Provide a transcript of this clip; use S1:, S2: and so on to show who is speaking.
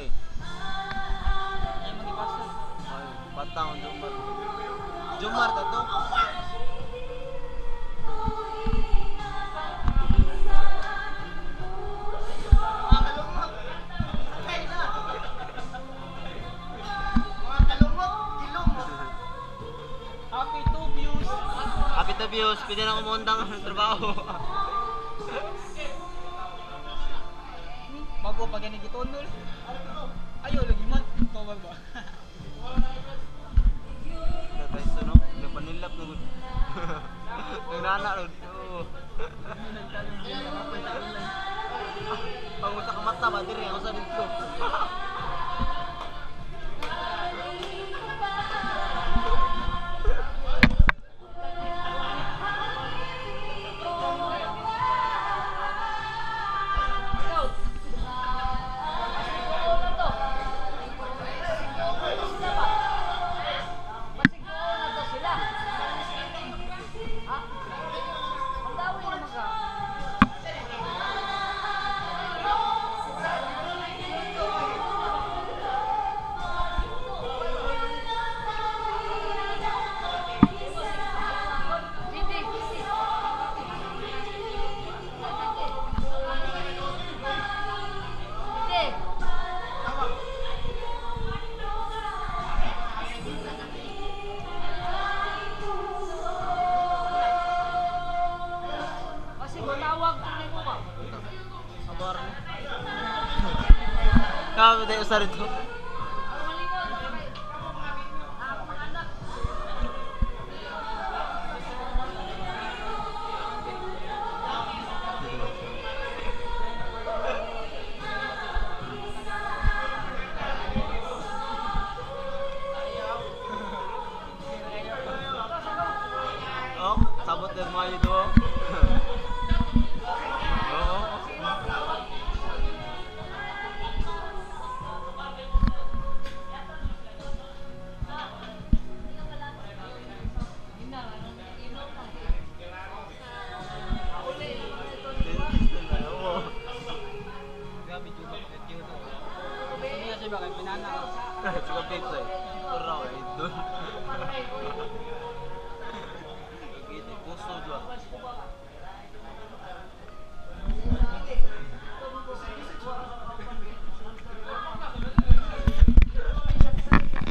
S1: eh.
S2: Ay, mag-ipasa.
S1: Ay, batang Jomar. Jomar ta to.
S2: Happy to views.
S1: Happy to views, pwede na kumundang ng trabaho.
S2: Bago pag yan gitonol. Ayo lagi man. Tawag ba?
S1: Tatay so no, napanilap na gud. Nanana ron. Oo. Pangusa ka mata ba diri ako sa dito. Sabar. Kamu tayo sa rito. Oh, sabot din mga ito.